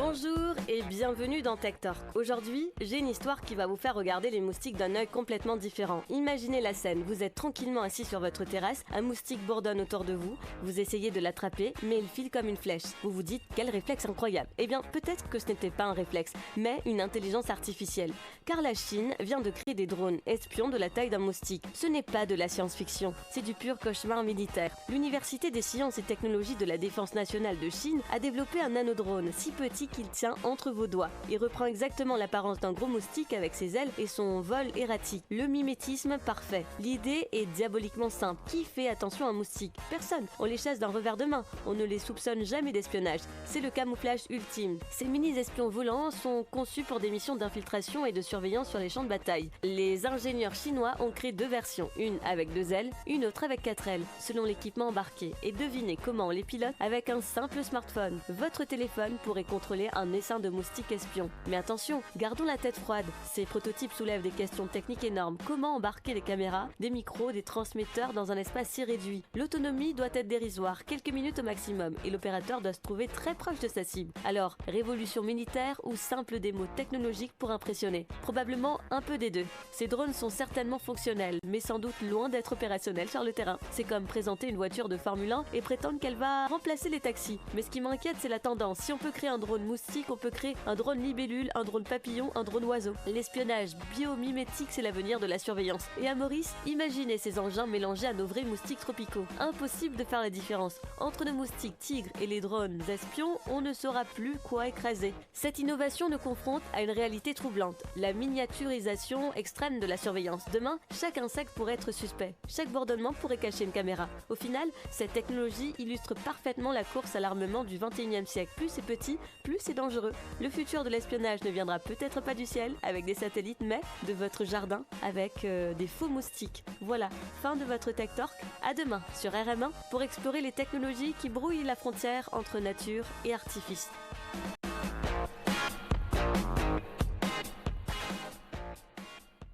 Bonjour et bienvenue dans Tech Talk. Aujourd'hui, j'ai une histoire qui va vous faire regarder les moustiques d'un œil complètement différent. Imaginez la scène, vous êtes tranquillement assis sur votre terrasse, un moustique bourdonne autour de vous, vous essayez de l'attraper, mais il file comme une flèche. Vous vous dites, quel réflexe incroyable. Eh bien, peut-être que ce n'était pas un réflexe, mais une intelligence artificielle. Car la Chine vient de créer des drones espions de la taille d'un moustique. Ce n'est pas de la science-fiction, c'est du pur cauchemar militaire. L'Université des sciences et technologies de la défense nationale de Chine a développé un nanodrone si petit qu'il tient entre vos doigts. Il reprend exactement l'apparence d'un gros moustique avec ses ailes et son vol erratique. Le mimétisme parfait. L'idée est diaboliquement simple. Qui fait attention à un moustique? Personne. On les chasse d'un revers de main. On ne les soupçonne jamais d'espionnage. C'est le camouflage ultime. Ces mini-espions volants sont conçus pour des missions d'infiltration et de surveillance sur les champs de bataille. Les ingénieurs chinois ont créé deux versions, une avec 2 ailes, une autre avec 4 ailes, selon l'équipement embarqué. Et devinez comment on les pilote avec un simple smartphone. Votre téléphone pourrait contrôler un essaim de moustiques espions. Mais attention, gardons la tête froide. Ces prototypes soulèvent des questions techniques énormes. Comment embarquer des caméras, des micros, des transmetteurs dans un espace si réduit? L'autonomie doit être dérisoire, quelques minutes au maximum, et l'opérateur doit se trouver très proche de sa cible. Alors, révolution militaire ou simple démo technologique pour impressionner? Probablement un peu des deux. Ces drones sont certainement fonctionnels, mais sans doute loin d'être opérationnels sur le terrain. C'est comme présenter une voiture de Formule 1 et prétendre qu'elle va remplacer les taxis. Mais ce qui m'inquiète, c'est la tendance. Si on peut créer un drone moustique, on peut créer un drone libellule, un drone papillon, un drone oiseau. L'espionnage biomimétique, c'est l'avenir de la surveillance. Et à Maurice, imaginez ces engins mélangés à nos vrais moustiques tropicaux. Impossible de faire la différence. Entre nos moustiques tigres et les drones espions, on ne saura plus quoi écraser. Cette innovation nous confronte à une réalité troublante, la miniaturisation extrême de la surveillance. Demain, chaque insecte pourrait être suspect. Chaque bourdonnement pourrait cacher une caméra. Au final, cette technologie illustre parfaitement la course à l'armement du 21e siècle. Plus c'est petit, plus c'est dangereux. Le futur de l'espionnage ne viendra peut-être pas du ciel avec des satellites, mais de votre jardin avec des faux moustiques. Voilà, fin de votre Tech Talk. À demain sur RM1 pour explorer les technologies qui brouillent la frontière entre nature et artifice.